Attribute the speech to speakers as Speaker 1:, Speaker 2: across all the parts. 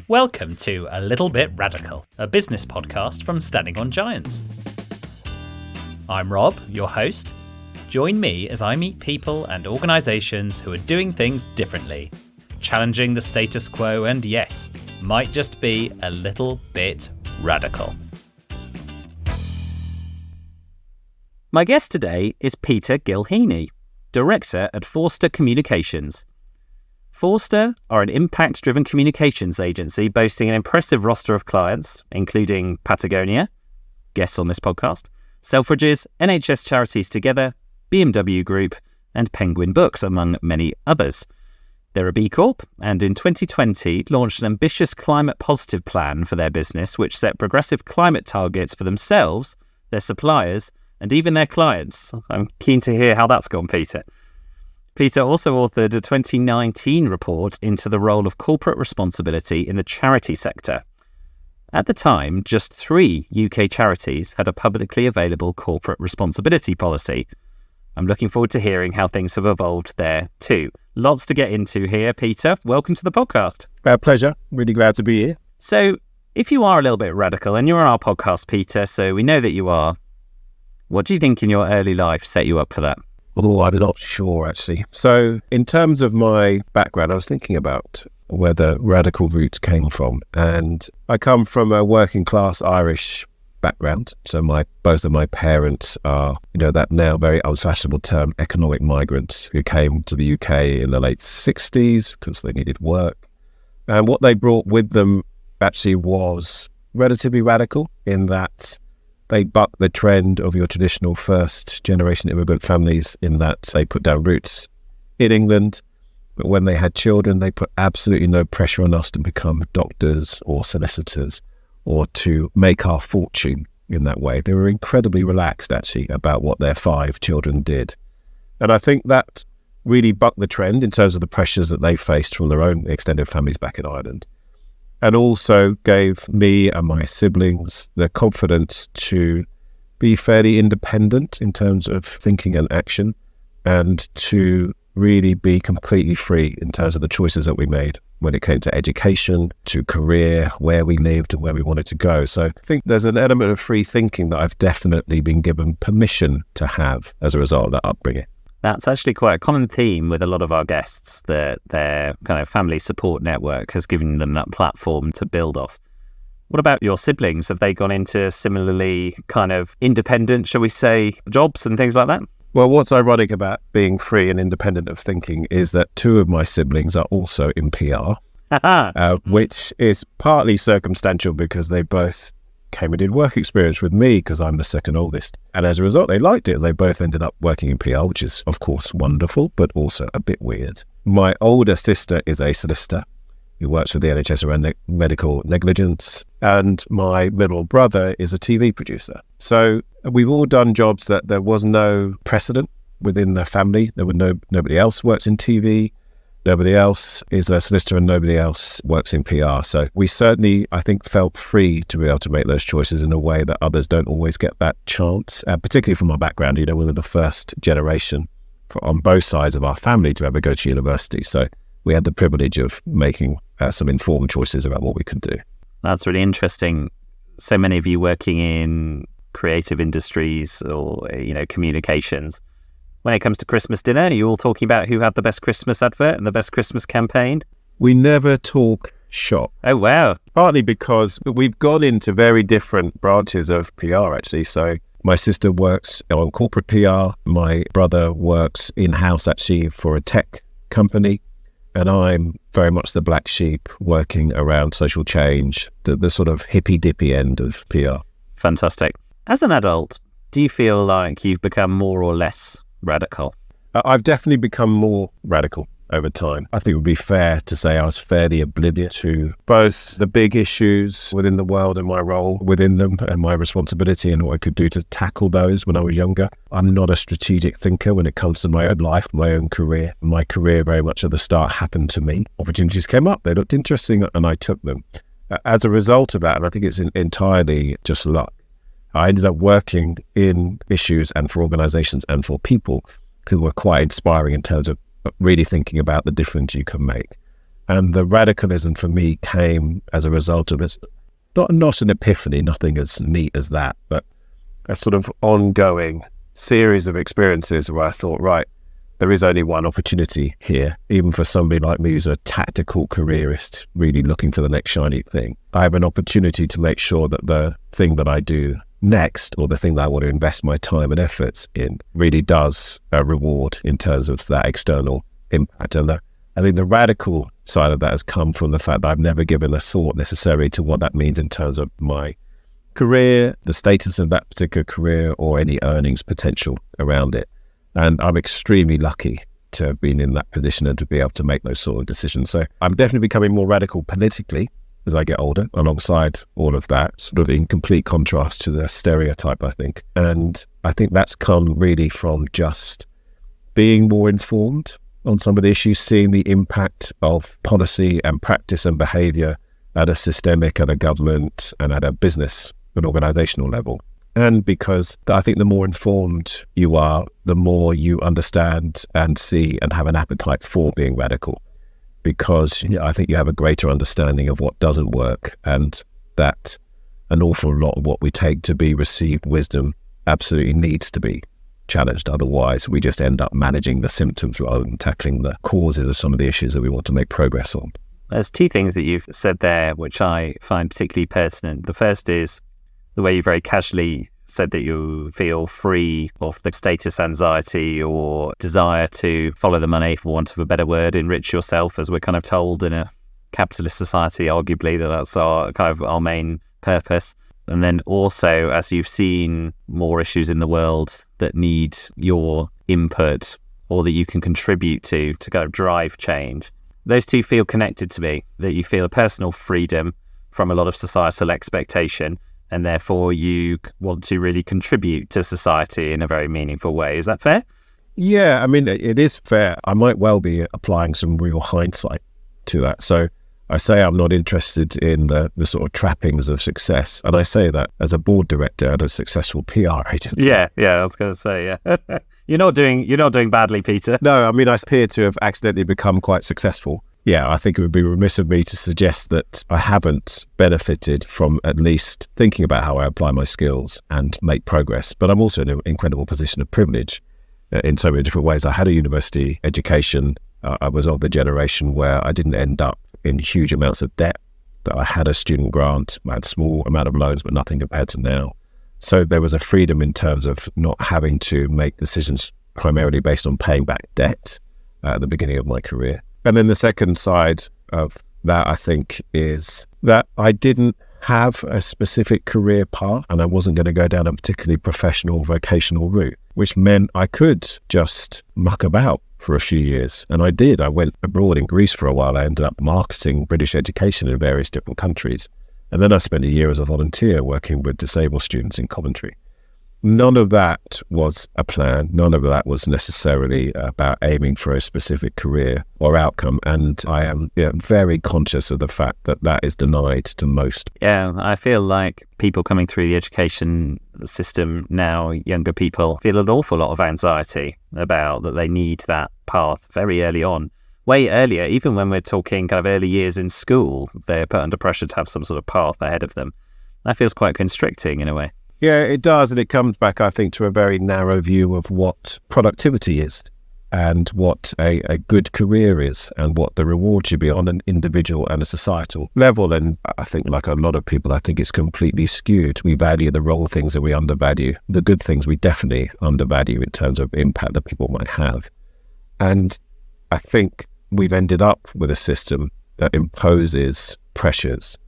Speaker 1: Welcome to A Little Bit Radical, a business podcast from Standing on Giants. I'm Rob, your host. Join me as I meet people and organisations who are doing things differently, challenging the status quo and, yes, might just be a little bit radical. My guest today is Peter Gilheany, Director at Forster Communications. Forster are an impact-driven communications agency boasting an impressive roster of clients, including Patagonia, guests on this podcast, Selfridges, NHS Charities Together, BMW Group, and Penguin Books, among many others. They're a B Corp, and in 2020 launched an ambitious climate-positive plan for their business, which set progressive climate targets for themselves, their suppliers, and even their clients. I'm keen to hear how that's gone, Peter. Peter also authored a 2019 report into the role of corporate responsibility in the charity sector. At the time, just 3 UK charities had a publicly available corporate responsibility policy. I'm looking forward to hearing how things have evolved there too. Lots to get into here, Peter. Welcome to the podcast.
Speaker 2: Pleasure. Really glad to be here.
Speaker 1: So, if you are a little bit radical, and you're on our podcast, Peter, so we know that you are, what do you think in your early life set you up for that?
Speaker 2: Oh, I'm not sure, actually. So in terms of my background, I was thinking about where the radical roots came from. And I come from a working class Irish background. So both of my parents are, that now very unfashionable term, economic migrants who came to the UK in the late 60s because they needed work. And what they brought with them actually was relatively radical in that they buck the trend of your traditional first-generation immigrant families in that they put down roots in England, but when they had children, they put absolutely no pressure on us to become doctors or solicitors or to make our fortune in that way. They were incredibly relaxed, actually, about what their 5 children did. And I think that really bucked the trend in terms of the pressures that they faced from their own extended families back in Ireland. And also gave me and my siblings the confidence to be fairly independent in terms of thinking and action, and to really be completely free in terms of the choices that we made when it came to education, to career, where we lived and where we wanted to go. So I think there's an element of free thinking that I've definitely been given permission to have as a result of that upbringing.
Speaker 1: That's actually quite a common theme with a lot of our guests, that their kind of family support network has given them that platform to build off. What about your siblings? Have they gone into similarly kind of independent, shall we say, jobs and things like that?
Speaker 2: Well, what's ironic about being free and independent of thinking is that 2 of my siblings are also in PR, which is partly circumstantial because they both came and did work experience with me because I'm the second oldest. And as a result, they liked it. They both ended up working in PR, which is, of course, wonderful, but also a bit weird. My older sister is a solicitor who works with the NHS around medical negligence. And my middle brother is a TV producer. So we've all done jobs that there was no precedent within the family. There were nobody else works in TV. Nobody else is a solicitor and nobody else works in PR. So we certainly, I think, felt free to be able to make those choices in a way that others don't always get that chance, particularly from our background. We were the first generation on both sides of our family to ever go to university. So we had the privilege of making some informed choices about what we could do.
Speaker 1: That's really interesting. So many of you working in creative industries or, communications. When it comes to Christmas dinner, are you all talking about who had the best Christmas advert and the best Christmas campaign?
Speaker 2: We never talk shop.
Speaker 1: Oh, wow.
Speaker 2: Partly because we've gone into very different branches of PR, actually. So my sister works on corporate PR. My brother works in-house, actually, for a tech company. And I'm very much the black sheep working around social change, the sort of hippy-dippy end of PR.
Speaker 1: Fantastic. As an adult, do you feel like you've become more or less radical?
Speaker 2: I've definitely become more radical over time. I think it would be fair to say I was fairly oblivious to both the big issues within the world and my role within them and my responsibility and what I could do to tackle those when I was younger. I'm not a strategic thinker when it comes to my own life, my own career. My career very much at the start happened to me. Opportunities came up, they looked interesting and I took them. As a result of that, and I think it's entirely just luck, I ended up working in issues and for organizations and for people who were quite inspiring in terms of really thinking about the difference you can make. And the radicalism for me came as a result of it. Not an epiphany, nothing as neat as that, but a sort of ongoing series of experiences where I thought, right, there is only one opportunity here, even for somebody like me who's a tactical careerist, really looking for the next shiny thing. I have an opportunity to make sure that the thing that I do next, or the thing that I want to invest my time and efforts in, really does reward in terms of that external impact. And I think the radical side of that has come from the fact that I've never given a thought necessarily to what that means in terms of my career, the status of that particular career, or any earnings potential around it. And I'm extremely lucky to have been in that position and to be able to make those sort of decisions. So I'm definitely becoming more radical politically as I get older, alongside all of that, sort of in complete contrast to the stereotype, I think. And I think that's come really from just being more informed on some of the issues, seeing the impact of policy and practice and behaviour at a systemic, at a government, and at a business and organisational level. And because I think the more informed you are, the more you understand and see and have an appetite for being radical. Because I think you have a greater understanding of what doesn't work, and that an awful lot of what we take to be received wisdom absolutely needs to be challenged. Otherwise, we just end up managing the symptoms rather than tackling the causes of some of the issues that we want to make progress on.
Speaker 1: There's two things that you've said there which I find particularly pertinent. The first is the way you very casually said that you feel free of the status anxiety or desire to follow the money, for want of a better word, enrich yourself, as we're kind of told in a capitalist society, arguably, that's our main purpose. And then also, as you've seen more issues in the world that need your input or that you can contribute to kind of drive change, those two feel connected to me, that you feel a personal freedom from a lot of societal expectation, and therefore you want to really contribute to society in a very meaningful way. Is that fair?
Speaker 2: Yeah, I mean, it is fair. I might well be applying some real hindsight to that. So I say I'm not interested in the sort of trappings of success. And I say that as a board director at a successful PR agency.
Speaker 1: Yeah, I was going to say, yeah. You're not doing badly, Peter.
Speaker 2: No, I mean, I appear to have accidentally become quite successful. Yeah, I think it would be remiss of me to suggest that I haven't benefited from at least thinking about how I apply my skills and make progress. But I'm also in an incredible position of privilege in so many different ways. I had a university education. I was of the generation where I didn't end up in huge amounts of debt. That I had a student grant, I had a small amount of loans, but nothing compared to now. So there was a freedom in terms of not having to make decisions primarily based on paying back debt at the beginning of my career. And then the second side of that, I think, is that I didn't have a specific career path and I wasn't going to go down a particularly professional vocational route, which meant I could just muck about for a few years. And I did. I went abroad in Greece for a while. I ended up marketing British education in various different countries. And then I spent a year as a volunteer working with disabled students in Coventry. None of that was a plan. None of that was necessarily about aiming for a specific career or outcome. And I am very conscious of the fact that that is denied to most.
Speaker 1: Yeah, I feel like people coming through the education system now, younger people, feel an awful lot of anxiety about that they need that path very early on. Way earlier, even when we're talking kind of early years in school, they're put under pressure to have some sort of path ahead of them. That feels quite constricting in a way.
Speaker 2: Yeah, it does. And it comes back, I think, to a very narrow view of what productivity is and what a good career is and what the reward should be on an individual and a societal level. And I think, like a lot of people, I think it's completely skewed. We value the wrong things and we undervalue the good things. We definitely undervalue in terms of impact that people might have. And I think we've ended up with a system that imposes pressures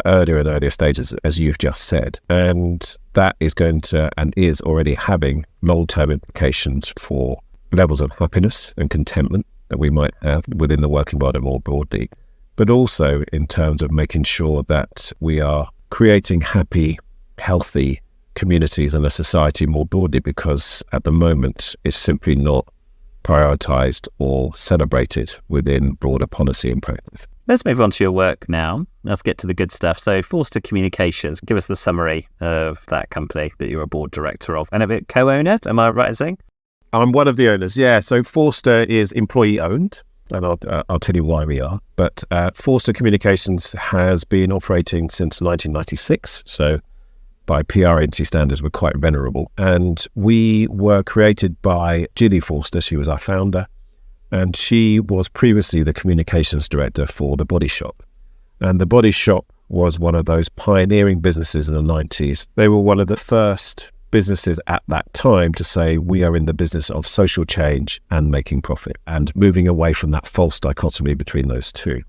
Speaker 2: earlier and earlier stages, as you've just said. And that is going to, and is already having, long-term implications for levels of happiness and contentment that we might have within the working world and more broadly, but also in terms of making sure that we are creating happy, healthy communities and a society more broadly, because at the moment it's simply not prioritised or celebrated within broader policy and practice.
Speaker 1: Let's move on to your work now. Let's get to the good stuff. So Forster Communications, give us the summary of that company that you're a board director of and a bit co-owner. Am I right in saying?
Speaker 2: I'm one of the owners, yeah. So Forster is employee owned. and I'll tell you why we are. But Forster Communications has been operating since 1996, so by PR agency standards, we're quite venerable. And we were created by Gilly Forster. She was our founder, and she was previously the communications director for The Body Shop. And The Body Shop was one of those pioneering businesses in the 90s. They were one of the first businesses at that time to say, we are in the business of social change and making profit, and moving away from that false dichotomy between those two.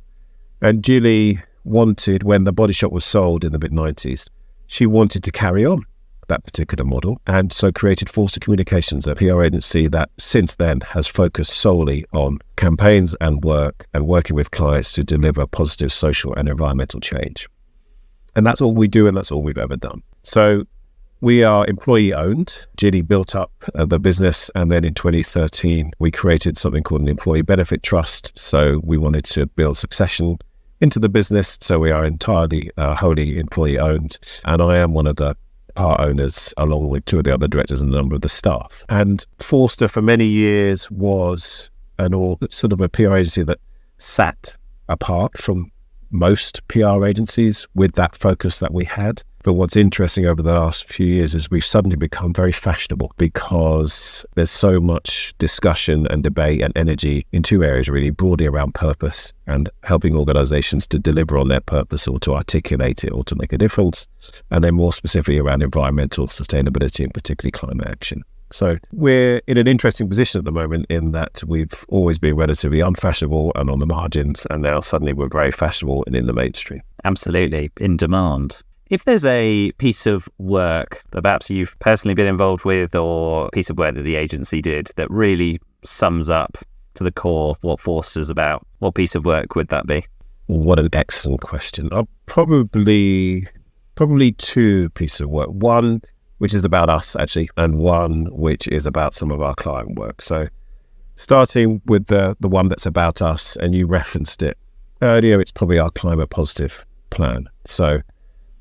Speaker 2: And Gilly wanted, when The Body Shop was sold in the mid-90s, she wanted to carry on that particular model, and so created Forster Communications, a PR agency that since then has focused solely on campaigns and working with clients to deliver positive social and environmental change. And that's all we do, and that's all we've ever done. So we are employee owned. Gilly built up the business, and then in 2013 we created something called an employee benefit trust. So we wanted to build succession into the business, so we are entirely wholly employee owned, and I am one of the part owners along with two of the other directors and a number of the staff. And Forster for many years was sort of a PR agency that sat apart from most PR agencies with that focus that we had. But what's interesting over the last few years is we've suddenly become very fashionable, because there's so much discussion and debate and energy in two areas, really, broadly around purpose and helping organizations to deliver on their purpose or to articulate it or to make a difference, and then more specifically around environmental sustainability and particularly climate action. So we're in an interesting position at the moment in that we've always been relatively unfashionable and on the margins, and now suddenly we're very fashionable and in the mainstream.
Speaker 1: Absolutely, in demand. If there's a piece of work that perhaps you've personally been involved with, or a piece of work that the agency did that really sums up to the core of what Forster's about, what piece of work would that be?
Speaker 2: What an excellent question. I'll probably two pieces of work. One which is about us, actually, and one which is about some of our client work. So starting with the one that's about us, and you referenced it earlier, it's probably our climate positive plan. So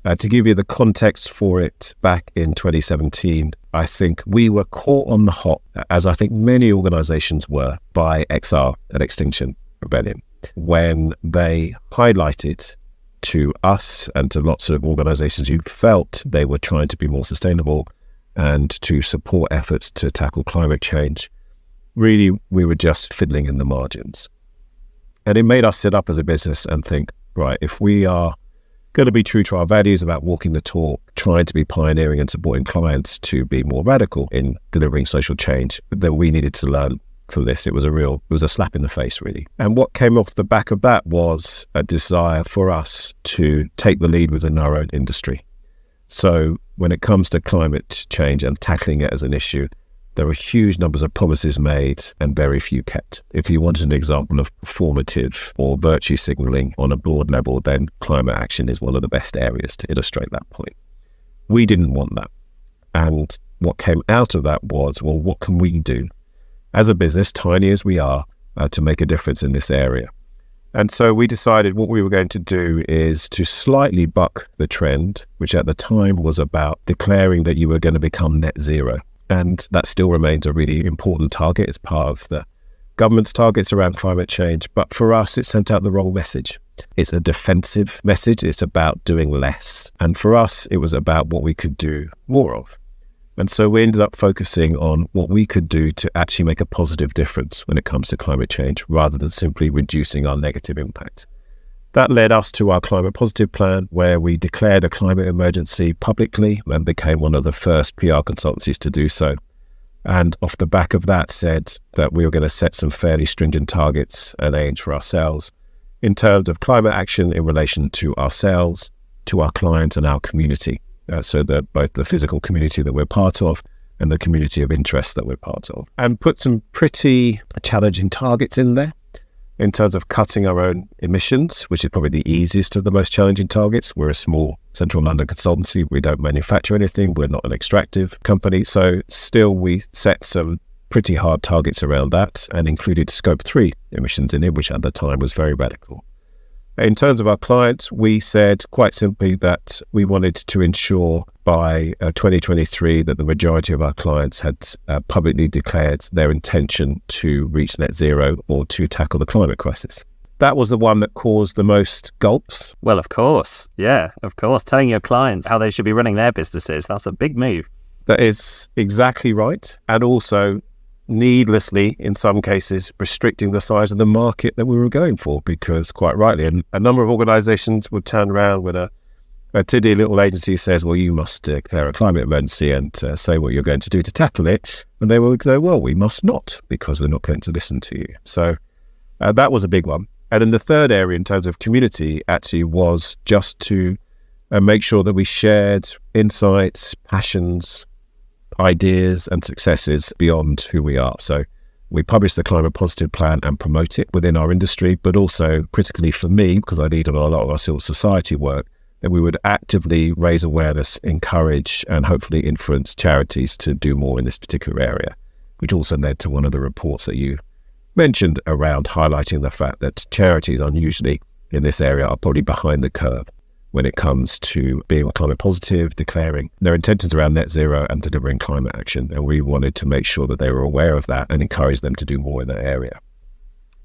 Speaker 2: to give you the context for it, back in 2017, I think we were caught on the hop, as I think many organizations were, by XR at Extinction Rebellion, when they highlighted to us and to lots of organizations who felt they were trying to be more sustainable and to support efforts to tackle climate change. Really, we were just fiddling in the margins. And it made us sit up as a business and think, right, if we are going to be true to our values about walking the talk, trying to be pioneering and supporting clients to be more radical in delivering social change, then we needed to learn from this. It was a slap in the face, really. And what came off the back of that was a desire for us to take the lead within our own industry. So when it comes to climate change and tackling it as an issue, there are huge numbers of promises made and very few kept. If you wanted an example of performative or virtue signaling on a broad level, then climate action is one of the best areas to illustrate that point. We didn't want that. And what came out of that was, well, what can we do as a business, tiny as we are, to make a difference in this area? And so we decided what we were going to do is to slightly buck the trend, which at the time was about declaring that you were going to become net zero. And that still remains a really important target. It's part of the government's targets around climate change. But for us, it sent out the wrong message. It's a defensive message. It's about doing less. And for us, it was about what we could do more of. And so we ended up focusing on what we could do to actually make a positive difference when it comes to climate change, rather than simply reducing our negative impact. That led us to our climate positive plan, where we declared a climate emergency publicly and became one of the first PR consultancies to do so. And off the back of that, said that we were going to set some fairly stringent targets and aims for ourselves in terms of climate action in relation to ourselves, to our clients and our community. So that both the physical community that we're part of and the community of interest that we're part of. And put some pretty challenging targets in there in terms of cutting our own emissions, which is probably the easiest of the most challenging targets. We're a small central London consultancy. We don't manufacture anything. We're not an extractive company. So still we set some pretty hard targets around that and included scope 3 emissions in it, which at the time was very radical. In terms of our clients, we said quite simply that we wanted to ensure by 2023 that the majority of our clients had publicly declared their intention to reach net zero or to tackle the climate crisis. That was the one that caused the most gulps.
Speaker 1: Well, of course. Yeah, of course. Telling your clients how they should be running their businesses, that's a big move.
Speaker 2: That is exactly right. And also needlessly, in some cases, restricting the size of the market that we were going for, because quite rightly, a number of organisations would turn around when a tiddy little agency says, well, you must declare a climate emergency and say what you're going to do to tackle it. And they will go, well, we must not, because we're not going to listen to you. So that was a big one. And then the third area in terms of community actually was just to make sure that we shared insights, passions, ideas and successes beyond who we are. So we publish the climate positive plan and promote it within our industry, but also critically for me, because I lead on a lot of our civil society work, that we would actively raise awareness, encourage and hopefully influence charities to do more in this particular area, which also led to one of the reports that you mentioned around highlighting the fact that charities unusually in this area are probably behind the curve when it comes to being climate positive, declaring their intentions around net zero and delivering climate action. And we wanted to make sure that they were aware of that and encourage them to do more in that area.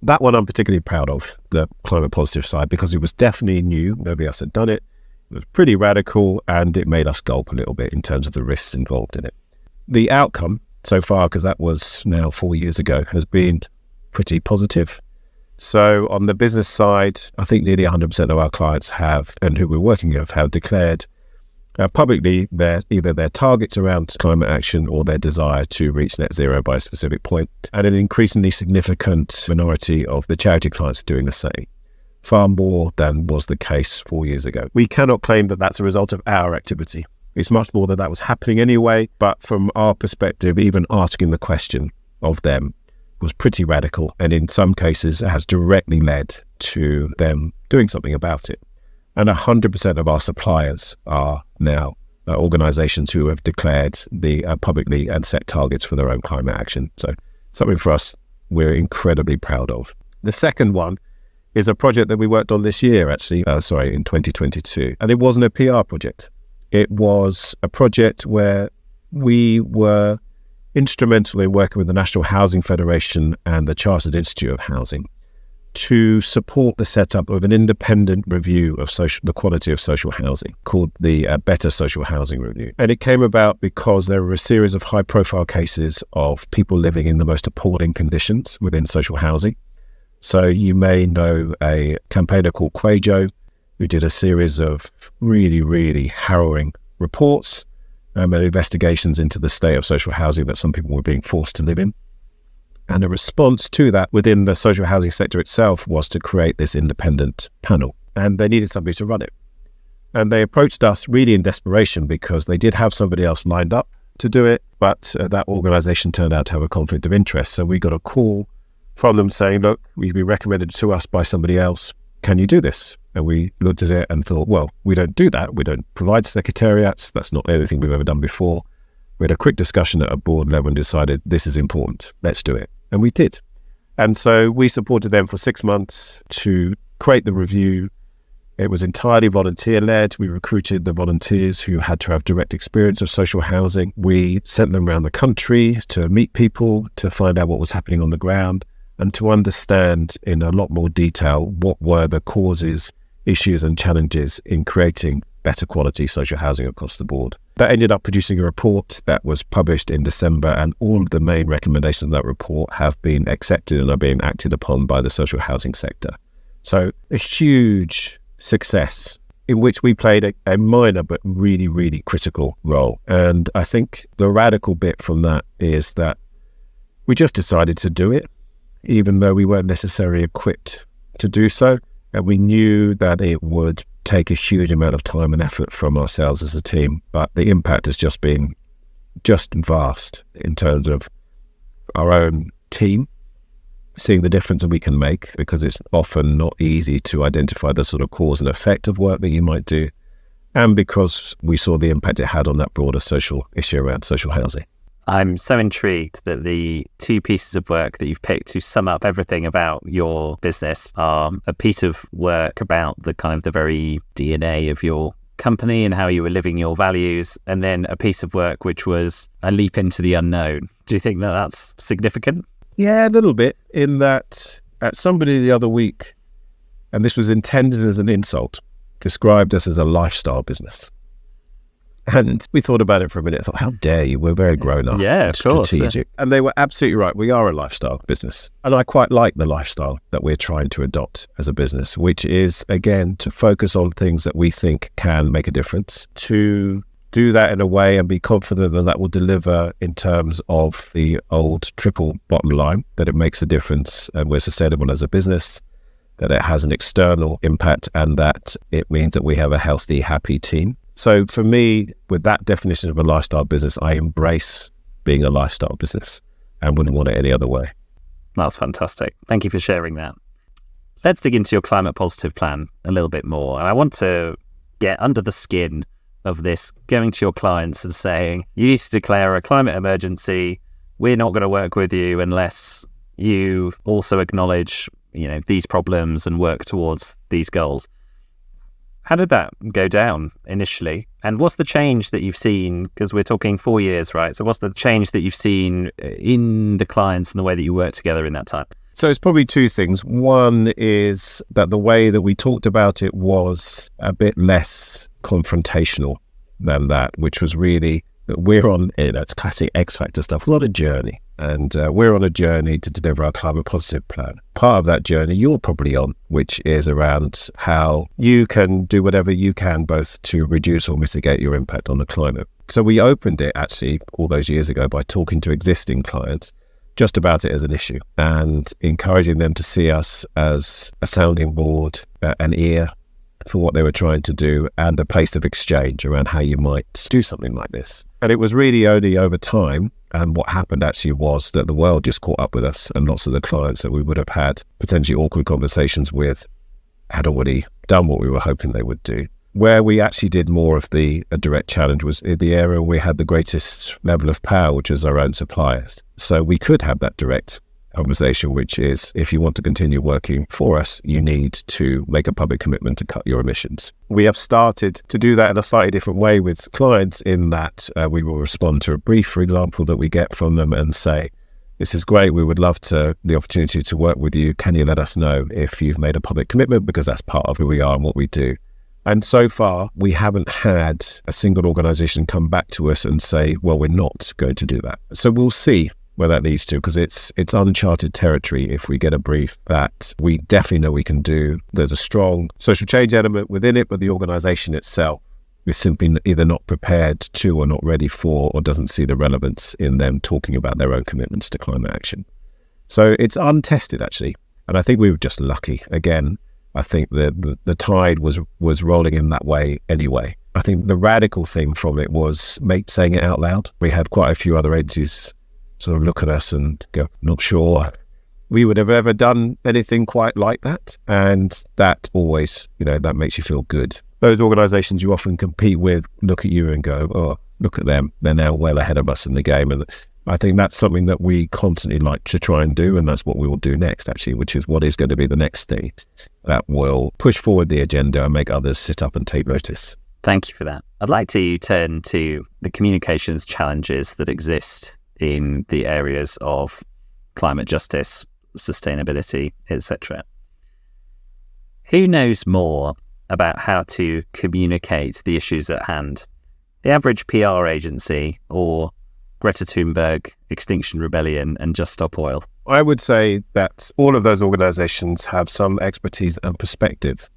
Speaker 2: That one I'm particularly proud of, the climate positive side, because it was definitely new. Nobody else had done it. It was pretty radical and it made us gulp a little bit in terms of the risks involved in it. The outcome so far, because that was now 4 years ago, has been pretty positive. So on the business side, I think nearly 100% of our clients have, and who we're working with, have declared publicly either their targets around climate action or their desire to reach net zero by a specific point. And an increasingly significant minority of the charity clients are doing the same, far more than was the case 4 years ago. We cannot claim that that's a result of our activity. It's much more that was happening anyway, but from our perspective, even asking the question of them was pretty radical, and in some cases has directly led to them doing something about it. And 100% of our suppliers are now organisations who have declared the publicly and set targets for their own climate action. So something for us we're incredibly proud of. The second one is a project that we worked on this year, actually, in 2022. And it wasn't a PR project. It was a project where we were instrumental in working with the National Housing Federation and the Chartered Institute of Housing to support the setup of an independent review of the quality of social housing called the Better Social Housing Review. And it came about because there were a series of high-profile cases of people living in the most appalling conditions within social housing. So you may know a campaigner called Quajo, who did a series of really, really harrowing reports and investigations into the state of social housing that some people were being forced to live in. And a response to that within the social housing sector itself was to create this independent panel. And they needed somebody to run it. And they approached us really in desperation because they did have somebody else lined up to do it, but that organisation turned out to have a conflict of interest. So we got a call from them saying, look, we've been recommended to us by somebody else. Can you do this? And we looked at it and thought, well, we don't do that. We don't provide secretariats. That's not anything we've ever done before. We had a quick discussion at a board level and decided this is important. Let's do it. And we did. And so we supported them for 6 months to create the review. It was entirely volunteer-led. We recruited the volunteers who had to have direct experience of social housing. We sent them around the country to meet people, to find out what was happening on the ground, and to understand in a lot more detail what were the causes, issues and challenges in creating better quality social housing across the board. That ended up producing a report that was published in December, and all of the main recommendations of that report have been accepted and are being acted upon by the social housing sector. So a huge success in which we played a minor but really, really critical role. And I think the radical bit from that is that we just decided to do it, even though we weren't necessarily equipped to do so. And we knew that it would take a huge amount of time and effort from ourselves as a team, but the impact has just been vast in terms of our own team, seeing the difference that we can make, because it's often not easy to identify the sort of cause and effect of work that you might do, and because we saw the impact it had on that broader social issue around social housing.
Speaker 1: I'm so intrigued that the two pieces of work that you've picked to sum up everything about your business are a piece of work about the kind of the very DNA of your company and how you were living your values, and then a piece of work which was a leap into the unknown. Do you think that that's significant?
Speaker 2: Yeah, a little bit, in that somebody the other week, and this was intended as an insult, described us as a lifestyle business. And we thought about it for a minute. I thought, how dare you? We're very grown up.
Speaker 1: Yeah, of course.
Speaker 2: Strategic. And they were absolutely right. We are a lifestyle business. And I quite like the lifestyle that we're trying to adopt as a business, which is, again, to focus on things that we think can make a difference, to do that in a way and be confident that that will deliver in terms of the old triple bottom line, that it makes a difference and we're sustainable as a business, that it has an external impact, and that it means that we have a healthy, happy team. So for me, with that definition of a lifestyle business, I embrace being a lifestyle business and wouldn't want it any other way.
Speaker 1: That's fantastic. Thank you for sharing that. Let's dig into your climate positive plan a little bit more. And I want to get under the skin of this, going to your clients and saying, you need to declare a climate emergency. We're not going to work with you unless you also acknowledge, these problems and work towards these goals. How did that go down initially? And what's the change that you've seen? Because we're talking 4 years, right? So what's the change that you've seen in the clients and the way that you work together in that time?
Speaker 2: So it's probably two things. One is that the way that we talked about it was a bit less confrontational than that, which was really that we're on, it's classic X Factor stuff, not a journey. And we're on a journey to deliver our climate positive plan. Part of that journey you're probably on, which is around how you can do whatever you can both to reduce or mitigate your impact on the climate. So we opened it actually all those years ago by talking to existing clients just about it as an issue and encouraging them to see us as a sounding board, an ear for what they were trying to do, and a place of exchange around how you might do something like this. And it was really only over time, and what happened actually was that the world just caught up with us, and lots of the clients that we would have had potentially awkward conversations with had already done what we were hoping they would do. Where we actually did more of a direct challenge was in the area where we had the greatest level of power, which is our own suppliers. So we could have that direct conversation, which is, if you want to continue working for us, you need to make a public commitment to cut your emissions. We have started to do that in a slightly different way with clients, in that we will respond to a brief, for example, that we get from them and say, this is great, we would love the opportunity to work with you. Can you let us know if you've made a public commitment? Because that's part of who we are and what we do. And so far, we haven't had a single organisation come back to us and say, well, we're not going to do that. So we'll see where that leads to, because it's uncharted territory if we get a brief that we definitely know we can do. There's a strong social change element within it, but the organisation itself is simply either not prepared to or not ready for, or doesn't see the relevance in them talking about their own commitments to climate action. So it's untested, actually. And I think we were just lucky. Again, I think the tide was rolling in that way anyway. I think the radical thing from it was saying it out loud. We had quite a few other agencies sort of look at us and go, not sure we would have ever done anything quite like that. And that always, that makes you feel good. Those organisations you often compete with look at you and go, oh, look at them. They're now well ahead of us in the game. And I think that's something that we constantly like to try and do. And that's what we will do next, actually, which is what is going to be the next stage that will push forward the agenda and make others sit up and take notice.
Speaker 1: Thank you for that. I'd like to turn to the communications challenges that exist in the areas of climate justice, sustainability, etc. Who knows more about how to communicate the issues at hand? The average PR agency, or Greta Thunberg, Extinction Rebellion, and Just Stop Oil?
Speaker 2: I would say that all of those organisations have some expertise and perspective,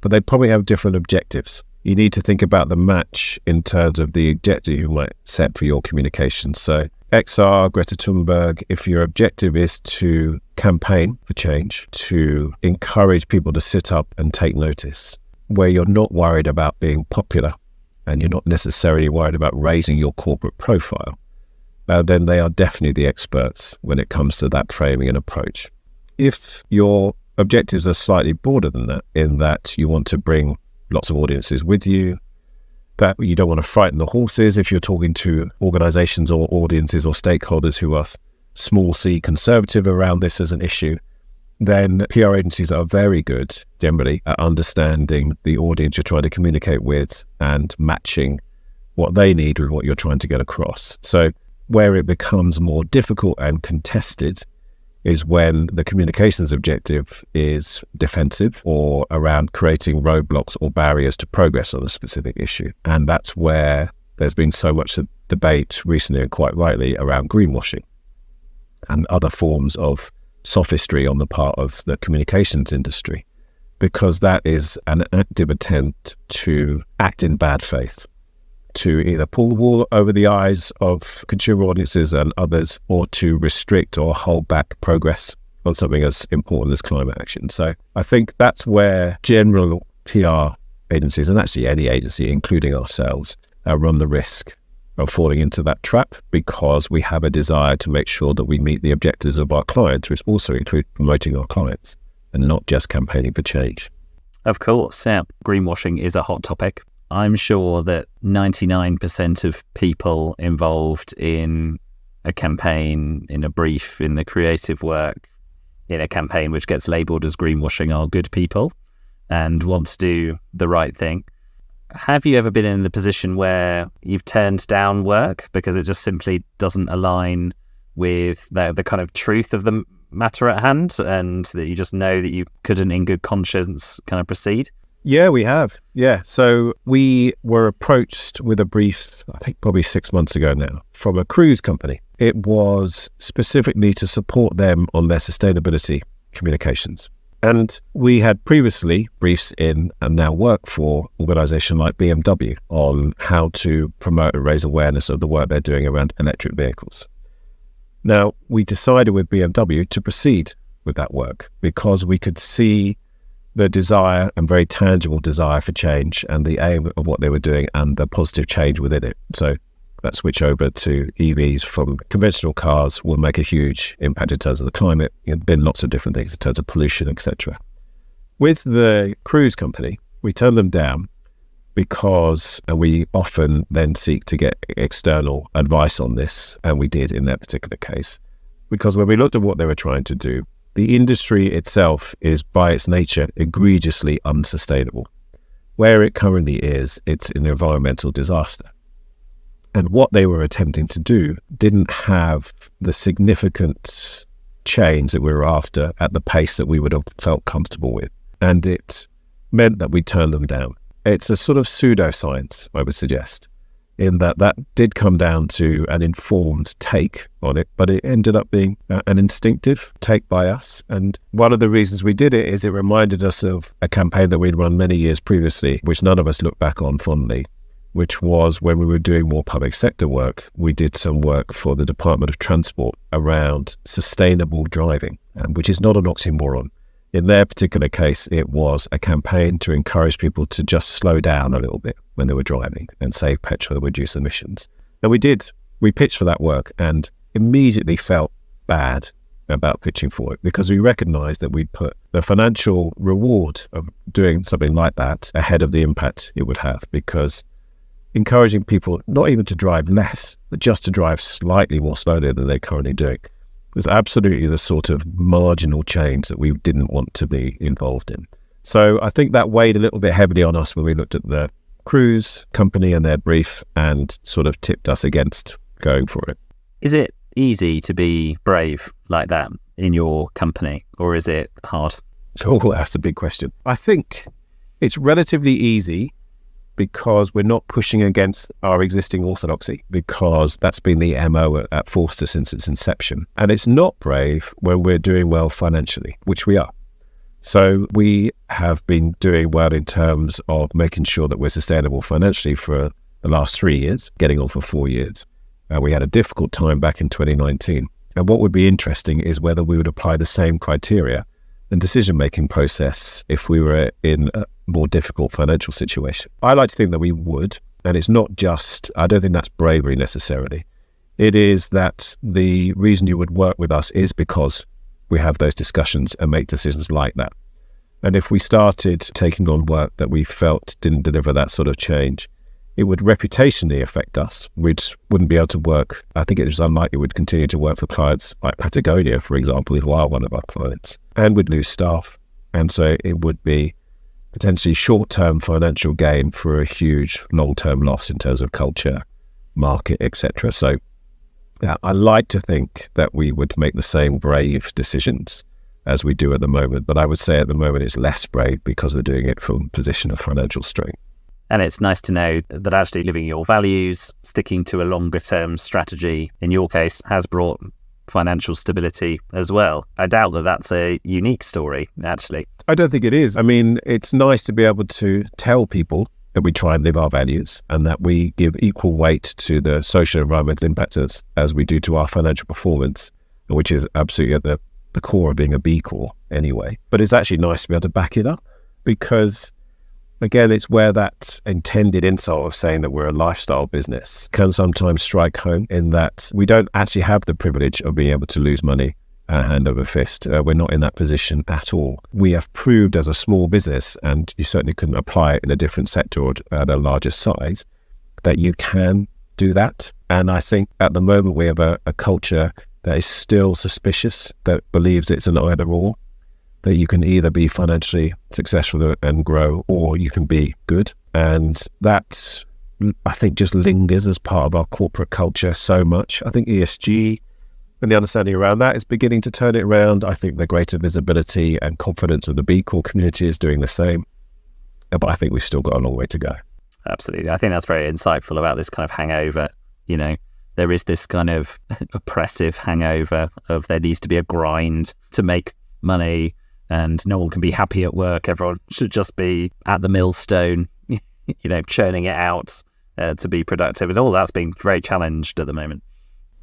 Speaker 2: but they probably have different objectives. You need to think about the match in terms of the objective you might set for your communications. So XR, Greta Thunberg, if your objective is to campaign for change, to encourage people to sit up and take notice, where you're not worried about being popular and you're not necessarily worried about raising your corporate profile, then they are definitely the experts when it comes to that framing and approach. If your objectives are slightly broader than that, in that you want to bring lots of audiences with you, that you don't want to frighten the horses if you're talking to organizations or audiences or stakeholders who are small c conservative around this as an issue, then PR agencies are very good generally at understanding the audience you're trying to communicate with and matching what they need with what you're trying to get across. So where it becomes more difficult and contested is when the communications objective is defensive or around creating roadblocks or barriers to progress on a specific issue. And that's where there's been so much debate recently, and quite rightly, around greenwashing and other forms of sophistry on the part of the communications industry, because that is an active attempt to act in bad faith, to either pull the wool over the eyes of consumer audiences and others, or to restrict or hold back progress on something as important as climate action. So I think that's where general PR agencies, and actually any agency, including ourselves, run the risk of falling into that trap, because we have a desire to make sure that we meet the objectives of our clients, which also include promoting our clients and not just campaigning for change.
Speaker 1: Of course, yeah. Greenwashing is a hot topic. I'm sure that 99% of people involved in a campaign, in a brief, in the creative work, in a campaign which gets labelled as greenwashing are good people and want to do the right thing. Have you ever been in the position where you've turned down work because it just simply doesn't align with the kind of truth of the matter at hand, and that you just know that you couldn't in good conscience kind of proceed?
Speaker 2: Yeah, we have. Yeah. So we were approached with a brief, I think probably 6 months ago now, from a cruise company. It was specifically to support them on their sustainability communications. And we had previously briefs in and now work for an organisation like BMW on how to promote and raise awareness of the work they're doing around electric vehicles. Now, we decided with BMW to proceed with that work because we could see the desire, and very tangible desire, for change and the aim of what they were doing and the positive change within it. So that switch over to EVs from conventional cars will make a huge impact in terms of the climate. There's been lots of different things in terms of pollution, etc. With the cruise company, we turned them down because we often then seek to get external advice on this, and we did in that particular case. Because when we looked at what they were trying to do, the industry itself is by its nature egregiously unsustainable. Where it currently is, it's an environmental disaster. And what they were attempting to do didn't have the significant change that we were after at the pace that we would have felt comfortable with. And it meant that we turned them down. It's a sort of pseudoscience, I would suggest, in that did come down to an informed take on it, but it ended up being an instinctive take by us. And one of the reasons we did it is it reminded us of a campaign that we'd run many years previously, which none of us look back on fondly, which was when we were doing more public sector work. We did some work for the Department of Transport around sustainable driving, which is not an oxymoron. In their particular case, it was a campaign to encourage people to just slow down a little bit when they were driving and save petrol and reduce emissions. And we pitched for that work and immediately felt bad about pitching for it, because we recognized that we'd put the financial reward of doing something like that ahead of the impact it would have, because encouraging people not even to drive less, but just to drive slightly more slowly than they're currently doing was absolutely the sort of marginal change that we didn't want to be involved in. So I think that weighed a little bit heavily on us when we looked at the cruise company and their brief, and sort of tipped us against going for it.
Speaker 1: Is it easy to be brave like that in your company, or is it hard?
Speaker 2: Oh, that's a big question. I think it's relatively easy because we're not pushing against our existing orthodoxy, because that's been the MO at Forster since its inception. And it's not brave when we're doing well financially, which we are. So we have been doing well in terms of making sure that we're sustainable financially for the last 3 years, getting on for 4 years. We had a difficult time back in 2019. And what would be interesting is whether we would apply the same criteria and decision-making process if we were in a more difficult financial situation. I like to think that we would, and it's not just, I don't think that's bravery necessarily. It is that the reason you would work with us is because we have those discussions and make decisions like that. And if we started taking on work that we felt didn't deliver that sort of change, it would reputationally affect us. We wouldn't be able to work. I think it is unlikely we'd continue to work for clients like Patagonia, for example, who are one of our clients, and we'd lose staff. And so it would be potentially short-term financial gain for a huge long-term loss in terms of culture, market, etc. So I like to think that we would make the same brave decisions as we do at the moment, but I would say at the moment it's less brave because we're doing it from a position of financial strength.
Speaker 1: And it's nice to know that actually living your values, sticking to a longer term strategy, in your case, has brought financial stability as well. I doubt that that's a unique story, actually.
Speaker 2: I don't think it is. I mean, it's nice to be able to tell people that we try and live our values and that we give equal weight to the social and environmental impact as we do to our financial performance, which is absolutely at the core of being a B Corp anyway. But it's actually nice to be able to back it up because, again, it's where that intended insult of saying that we're a lifestyle business can sometimes strike home in that we don't actually have the privilege of being able to lose money hand over fist. We're not in that position at all. We have proved as a small business, and you certainly couldn't apply it in a different sector or at a larger size, that you can do that. And I think at the moment we have a culture that is still suspicious, that believes it's an either or, that you can either be financially successful and grow, or you can be good. And that, I think, just lingers as part of our corporate culture so much. I think ESG and the understanding around that is beginning to turn it around. I think the greater visibility and confidence of the B Corp community is doing the same. But I think we've still got a long way to go.
Speaker 1: Absolutely. I think that's very insightful about this kind of hangover. You know, there is this kind of oppressive hangover of there needs to be a grind to make money and no one can be happy at work. Everyone should just be at the millstone, you know, churning it out to be productive. And all that's being very challenged at the moment.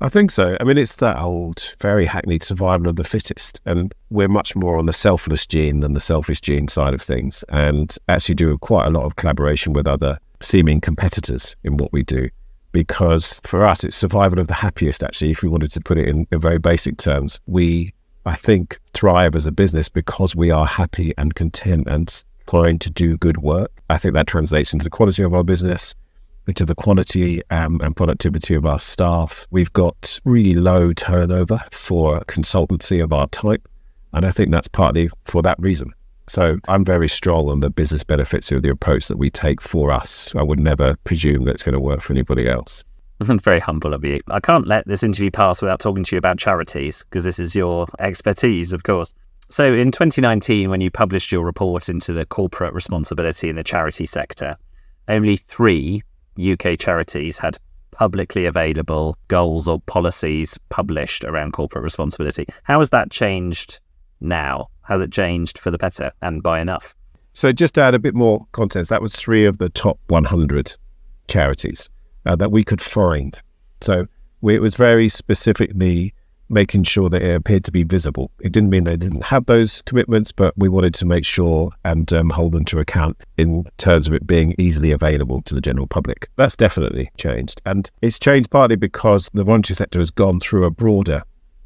Speaker 2: I think so. I mean, it's that old, very hackneyed survival of the fittest. And we're much more on the selfless gene than the selfish gene side of things, and actually do quite a lot of collaboration with other seeming competitors in what we do. Because for us, it's survival of the happiest, actually, if we wanted to put it in very basic terms. We, I think, thrive as a business because we are happy and content and trying to do good work. I think that translates into the quality of our business, into the quality and productivity of our staff. We've got really low turnover for consultancy of our type, and I think that's partly for that reason. So I'm very strong on the business benefits of the approach that we take for us. I would never presume that it's going to work for anybody else.
Speaker 1: Very humble of you. I can't let this interview pass without talking to you about charities, because this is your expertise, of course. So in 2019, when you published your report into the corporate responsibility in the charity sector, only 3 UK charities had publicly available goals or policies published around corporate responsibility. How has that changed now? Has it changed for the better, and by enough?
Speaker 2: So just to add a bit more context, that was 3 of the top 100 charities that we could find. So it was very specifically making sure that it appeared to be visible. It didn't mean they didn't have those commitments, but we wanted to make sure and hold them to account in terms of it being easily available to the general public. That's definitely changed. And it's changed partly because the voluntary sector has gone through a broader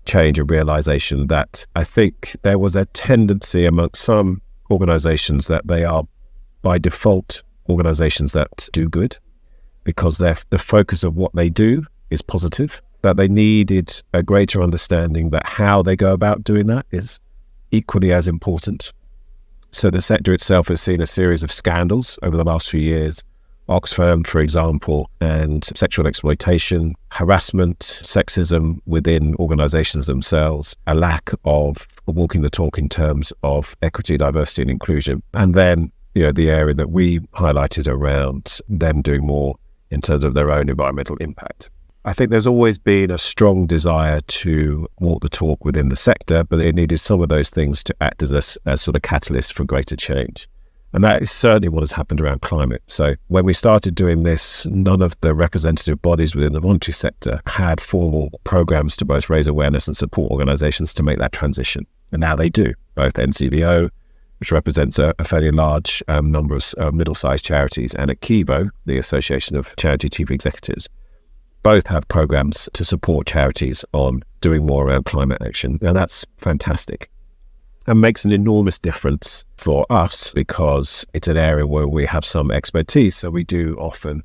Speaker 2: change and realization that I think there was a tendency amongst some organizations that they are by default organizations that do good because the focus of what they do is positive, that they needed a greater understanding that how they go about doing that is equally as important. So the sector itself has seen a series of scandals over the last few years. Oxfam, for example, and sexual exploitation, harassment, sexism within organizations themselves, a lack of walking the talk in terms of equity, diversity and inclusion. And then, the area that we highlighted around them doing more in terms of their own environmental impact. I think there's always been a strong desire to walk the talk within the sector, but it needed some of those things to act as a sort of catalyst for greater change. And that is certainly what has happened around climate. So when we started doing this, none of the representative bodies within the voluntary sector had formal programs to both raise awareness and support organizations to make that transition. And now they do. Both NCVO, which represents a fairly large number of middle-sized charities, and Akivo, the Association of Charity Chief Executives, both have programs to support charities on doing more around climate action. And that's fantastic. And makes an enormous difference for us because it's an area where we have some expertise. So we do often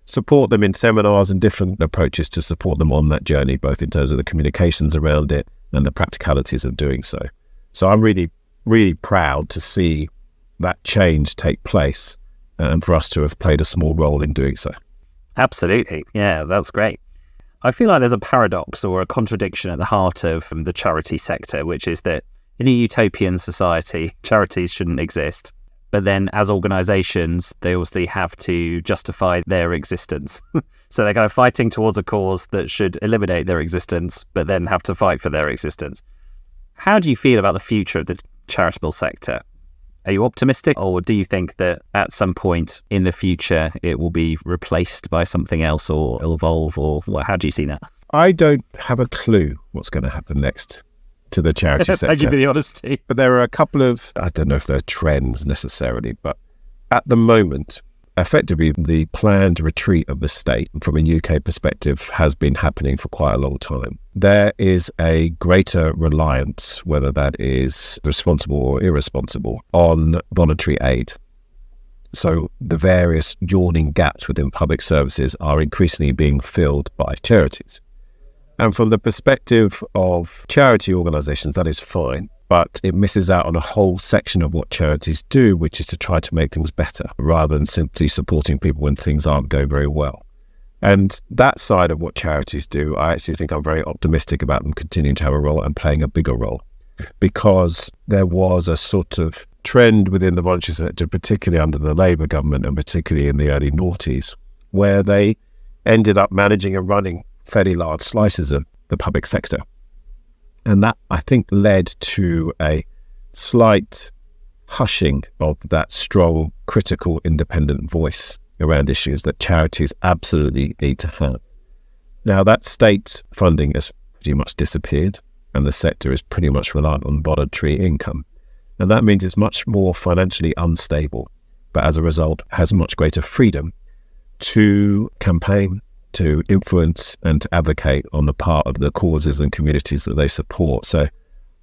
Speaker 2: support them in seminars and different approaches to support them on that journey, both in terms of the communications around it and the practicalities of doing so. So I'm really, really proud to see that change take place and for us to have played a small role in doing so.
Speaker 1: Absolutely. Yeah, that's great. I feel like there's a paradox or a contradiction at the heart of the charity sector, which is that in a utopian society, charities shouldn't exist. But then as organisations, they obviously have to justify their existence. So they're kind of fighting towards a cause that should eliminate their existence, but then have to fight for their existence. How do you feel about the future of the charitable sector? Are you optimistic, or do you think that at some point in the future it will be replaced by something else or it'll evolve, or how do you see that?
Speaker 2: I don't have a clue what's going to happen next to the charity sector.
Speaker 1: Thank you for the honesty.
Speaker 2: But there are a couple of, I don't know if they're trends necessarily, but at the moment, effectively the planned retreat of the state from a UK perspective has been happening for quite a long time. There is a greater reliance, whether that is responsible or irresponsible, on voluntary aid. So the various yawning gaps within public services are increasingly being filled by charities. And from the perspective of charity organisations, that is fine, but it misses out on a whole section of what charities do, which is to try to make things better, rather than simply supporting people when things aren't going very well. And that side of what charities do, I actually think I'm very optimistic about them continuing to have a role and playing a bigger role, because there was a sort of trend within the voluntary sector, particularly under the Labour government and particularly in the early noughties, where they ended up managing and running fairly large slices of the public sector. And that, I think, led to a slight hushing of that strong, critical, independent voice around issues that charities absolutely need to have. Now, that state funding has pretty much disappeared, and the sector is pretty much reliant on voluntary income. And that means it's much more financially unstable, but as a result, has much greater freedom to campaign, to influence and to advocate on the part of the causes and communities that they support. So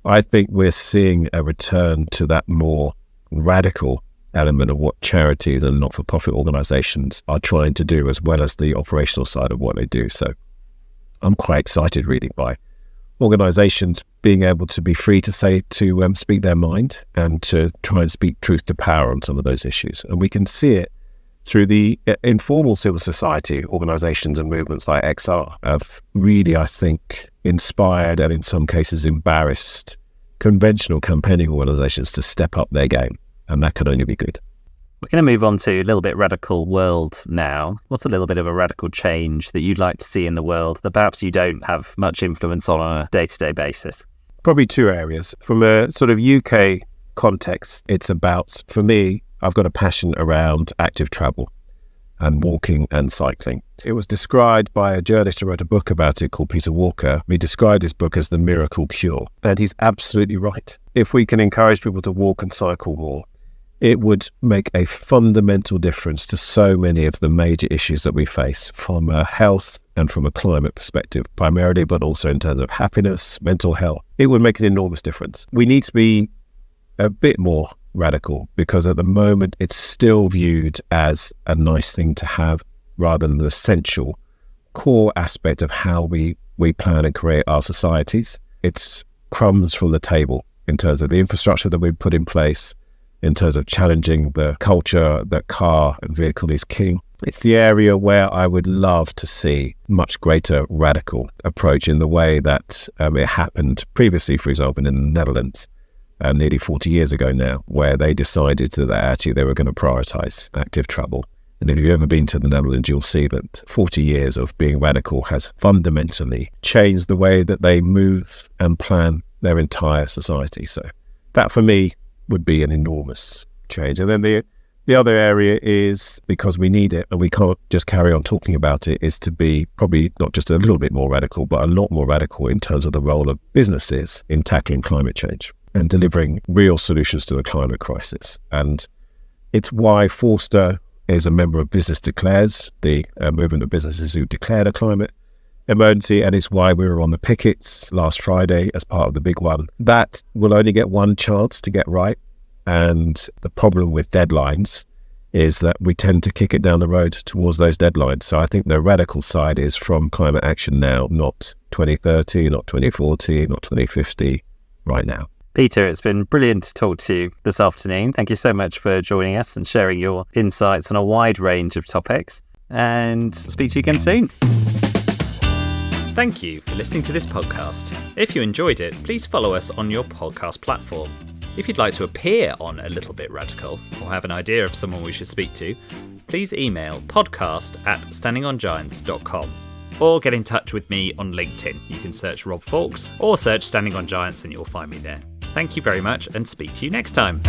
Speaker 2: I think we're seeing a return to that more radical element of what charities and not-for-profit organisations are trying to do, as well as the operational side of what they do. So I'm quite excited really by organisations being able to be free to speak their mind and to try and speak truth to power on some of those issues. And we can see it through the informal civil society organisations and movements like XR have really, I think, inspired and in some cases embarrassed conventional campaigning organisations to step up their game. And that can only be good.
Speaker 1: We're going to move on to a little bit radical world now. What's a little bit of a radical change that you'd like to see in the world that perhaps you don't have much influence on a day-to-day basis?
Speaker 2: Probably two areas. From a sort of UK context, it's about, for me, I've got a passion around active travel and walking and cycling. It was described by a journalist who wrote a book about it called Peter Walker. He described his book as the miracle cure. And he's absolutely right. If we can encourage people to walk and cycle more, it would make a fundamental difference to so many of the major issues that we face from a health and from a climate perspective primarily, but also in terms of happiness, mental health. It would make an enormous difference. We need to be a bit more radical, because at the moment it's still viewed as a nice thing to have rather than the essential core aspect of how we plan and create our societies. It's crumbs from the table in terms of the infrastructure that we've put in place, in terms of challenging the culture that car and vehicle is king. It's the area where I would love to see much greater radical approach in the way that it happened previously, for example, in the Netherlands. Nearly 40 years ago now, where they decided that actually they were going to prioritise active travel. And if you've ever been to the Netherlands, you'll see that 40 years of being radical has fundamentally changed the way that they move and plan their entire society. So that for me would be an enormous change. And then the other area is, because we need it and we can't just carry on talking about it, is to be probably not just a little bit more radical, but a lot more radical in terms of the role of businesses in tackling climate change and delivering real solutions to the climate crisis. And it's why Forster is a member of Business Declares, the movement of businesses who declared a climate emergency, and it's why we were on the pickets last Friday as part of the big one. That will only get one chance to get right, and the problem with deadlines is that we tend to kick it down the road towards those deadlines. So I think the radical side is from climate action now, not 2030, not 2040, not 2050, right now.
Speaker 1: Peter, it's been brilliant to talk to you this afternoon. Thank you so much for joining us and sharing your insights on a wide range of topics. And speak to you again soon. Thank you for listening to this podcast. If you enjoyed it, please follow us on your podcast platform. If you'd like to appear on A Little Bit Radical or have an idea of someone we should speak to, please email podcast@standingongiants.com or get in touch with me on LinkedIn. You can search Rob Fawkes or search Standing on Giants and you'll find me there. Thank you very much and speak to you next time.